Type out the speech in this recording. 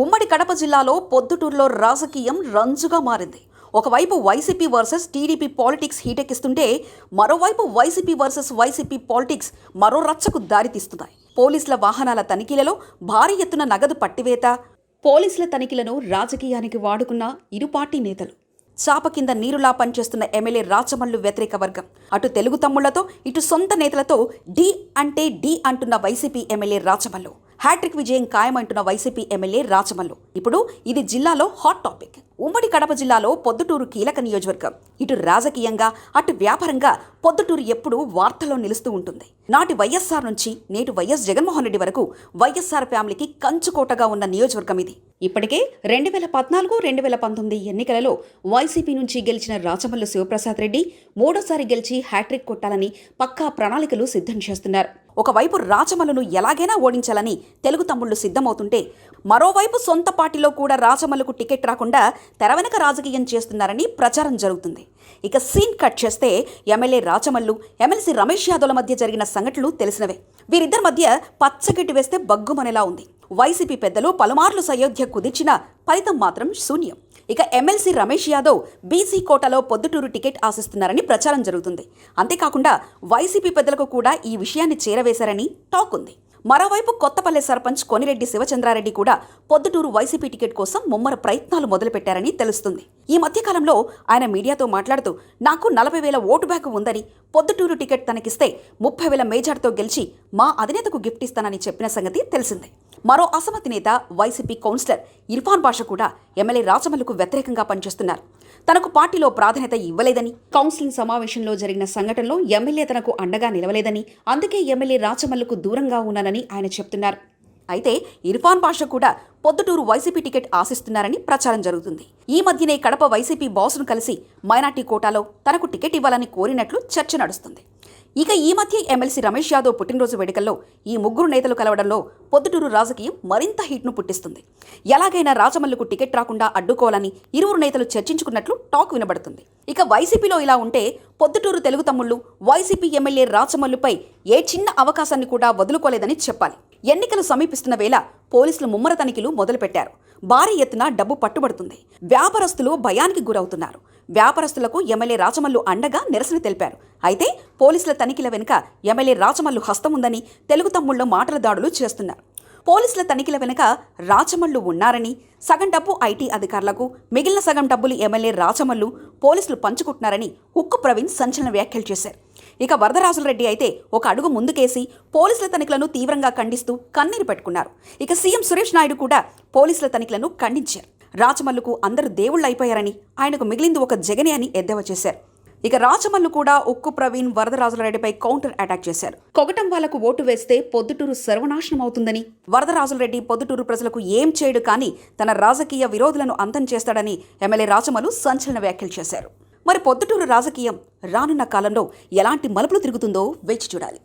ఉమ్మడి కడప జిల్లాలో పొద్దుటూరులో రాజకీయం రంజుగా మారింది. ఒకవైపు వైసీపీ వర్సెస్ టీడీపీ పాలిటిక్స్ హీటెక్కిస్తుంటే, మరోవైపు వైసీపీ వర్సెస్ వైసీపీ పాలిటిక్స్ మరో రచ్చకు దారితీస్తున్నాయి. పోలీసుల వాహనాల తనిఖీలలో భారీ ఎత్తున నగదు పట్టివేత, పోలీసుల తనిఖీలను రాజకీయానికి వాడుకున్న ఇరు పార్టీ నేతలు. చాప కింద నీరులా పనిచేస్తున్న ఎమ్మెల్యే రాచమల్లు వ్యతిరేక వర్గం. అటు తెలుగు తమ్ముళ్లతో, ఇటు సొంత నేతలతో డి అంటే డి అంటున్న వైసీపీ ఎమ్మెల్యే రాచమల్లు. హ్యాట్రిక్ విజయం ఖాయమంటున్న వైసీపీ ఎమ్మెల్యే రాచమల్లు. ఇప్పుడు ఇది జిల్లాలో హాట్ టాపిక్. ఉమ్మడి కడప జిల్లాలో పొద్దుటూరు కీలక నియోజకవర్గం. ఇటు రాజకీయంగా, అటు వ్యాపారంగా పొద్దుటూరు ఎప్పుడూ వార్తల్లో నిలుస్తూ ఉంటుంది. నాటి వైఎస్ఆర్ నుంచి నేటి వైఎస్ జగన్మోహన్ రెడ్డి వరకు వైఎస్ఆర్ ఫ్యామిలీకి కంచుకోటగా ఉన్న నియోజకవర్గం ఇది. ఇప్పటికే 2014-2019 ఎన్నికలలో వైసీపీ నుంచి గెలిచిన రాచమల్లు శివప్రసాద్ రెడ్డి మూడోసారి గెలిచి హ్యాట్రిక్ కొట్టాలని పక్కా ప్రణాళికలు సిద్ధం చేస్తున్నారు. ఒకవైపు రాచమల్లును ఎలాగైనా ఓడించాలని తెలుగు తమ్ముళ్లు సిద్ధమవుతుంటే, మరోవైపు సొంత పార్టీలో కూడా రాచమల్లుకు టికెట్ రాకుండా తెరవెనక రాజకీయం చేస్తున్నారని ప్రచారం జరుగుతుంది. ఇక సీన్ కట్ చేస్తే, ఎమ్మెల్యే రాచమల్లు, ఎమ్మెల్సీ రమేష్ యాదవ్ల మధ్య జరిగిన సంఘటనలు తెలిసినవే. వీరిద్దరి మధ్య పచ్చగడ్డి వేస్తే బగ్గుమనేలా ఉంది. వైసీపీ పెద్దలు పలుమార్లు సయోధ్య కుదిర్చినా ఫలితం మాత్రం శూన్యం. ఇక ఎమ్మెల్సీ రమేష్ యాదవ్ బీసీ కోటాలో పొద్దుటూరు టికెట్ ఆశిస్తున్నారని ప్రచారం జరుగుతుంది. అంతేకాకుండా వైసీపీ పెద్దలకు కూడా ఈ విషయాన్ని చేరవేశారని టాక్ ఉంది. మరోవైపు కొత్తపల్లె సర్పంచ్ కొనిరెడ్డి శివచంద్రారెడ్డి కూడా పొద్దుటూరు వైసీపీ టికెట్ కోసం ముమ్మర ప్రయత్నాలు మొదలుపెట్టారని తెలుస్తుంది. ఈ మధ్యకాలంలో ఆయన మీడియాతో మాట్లాడుతూ, నాకు 40,000 ఓటు బ్యాంకు ఉందని, పొద్దుటూరు టికెట్ తనకిస్తే 30,000 మేజార్తో గెలిచి మా అధినేతకు గిఫ్ట్ ఇస్తానని చెప్పిన సంగతి తెలిసిందే. మరో అసమతి నేత వైసీపీ కౌన్సిలర్ ఇర్ఫాన్ బాషా కూడా ఎమ్మెల్యే రాచమల్లుకు వ్యతిరేకంగా పనిచేస్తున్నారు. తనకు పార్టీలో ప్రాధాన్యత ఇవ్వలేదని, కౌన్సిలింగ్ సమావేశంలో జరిగిన సంఘటనలో ఎమ్మెల్యే తనకు అండగా నిలవలేదని, అందుకే ఎమ్మెల్యే రాచమల్లుకు దూరంగా ఉన్నానని ఆయన చెప్తున్నారు. అయితే ఇర్ఫాన్ బాషా కూడా పొద్దుటూరు వైసీపీ టికెట్ ఆశిస్తున్నారని ప్రచారం జరుగుతుంది. ఈ మధ్యనే కడప వైసీపీ బాసును కలిసి మైనార్టీ కోటాలో తనకు టికెట్ ఇవ్వాలని కోరినట్లు చర్చ నడుస్తుంది. ఇక ఈ మధ్య ఎమ్మెల్సీ రమేష్ యాదవ్ పుట్టినరోజు వేడుకల్లో ఈ ముగ్గురు నేతలు కలవడంలో పొద్దుటూరు రాజకీయం మరింత హీట్ను పుట్టిస్తుంది. ఎలాగైనా రాచమల్లుకు టికెట్ రాకుండా అడ్డుకోవాలని ఇరువురు నేతలు చర్చించుకున్నట్లు టాక్ వినబడుతుంది. ఇక వైసీపీలో ఇలా ఉంటే, పొద్దుటూరు తెలుగు తమ్ముళ్లు వైసీపీ ఎమ్మెల్యే రాచమల్లుపై ఏ చిన్న అవకాశాన్ని కూడా వదులుకోలేదని చెప్పాలి. ఎన్నికలు సమీపిస్తున్న వేళ పోలీసులు ముమ్మర తనిఖీలు మొదలుపెట్టారు. భారీ ఎత్తున డబ్బు పట్టుబడుతుంది. వ్యాపారస్తులు భయానికి గురవుతున్నారు. వ్యాపారస్తులకు ఎమ్మెల్యే రాచమల్లు అండగా నిరసన తెలిపారు. అయితే పోలీసుల తనిఖీల వెనుక ఎమ్మెల్యే రాచమల్లు హస్తం ఉందని తెలుగు తమ్ముళ్లు మాటల దాడులు చేస్తున్నారు. పోలీసుల తనిఖీల వెనుక రాచమల్లు ఉన్నారని, సగం డబ్బు ఐటీ అధికారులకు, మిగిలిన సగం డబ్బులు ఎమ్మెల్యే రాచమల్లు పోలీసులు పంచుకుంటున్నారని ఉక్కు ప్రవీణ్ సంచలన వ్యాఖ్యలు చేశారు. ఇక వరదరాజులరెడ్డి అయితే ఒక అడుగు ముందుకేసి పోలీసుల తనిఖీలను తీవ్రంగా ఖండిస్తూ కన్నీరు పెట్టుకున్నారు. ఇక సీఎం సురేష్ నాయుడు కూడా పోలీసుల తనిఖీలను ఖండించారు. రాచమల్లుకు అందరూ దేవుళ్లైపోయారని, ఆయనకు మిగిలింది ఒక జగనే అని ఎద్దేవా చేశారు. ఇక రాచమల్లు కూడా ఉక్కు ప్రవీణ్ వరదరాజులరెడ్డిపై కౌంటర్ అటాక్ చేశారు. కొగటం వాళ్లకు ఓటు వేస్తే పొద్దుటూరు సర్వనాశనం అవుతుందని, వరదరాజులరెడ్డి పొద్దుటూరు ప్రజలకు ఏం చేయడు కానీ తన రాజకీయ విరోధులను అంతం చేస్తాడని ఎమ్మెల్యే రాచమల్లు సంచలన వ్యాఖ్యలు చేశారు. మరి పొద్దుటూరు రాజకీయం రానున్న కాలంలో ఎలాంటి మలుపులు తిరుగుతుందో వేచి చూడాలి.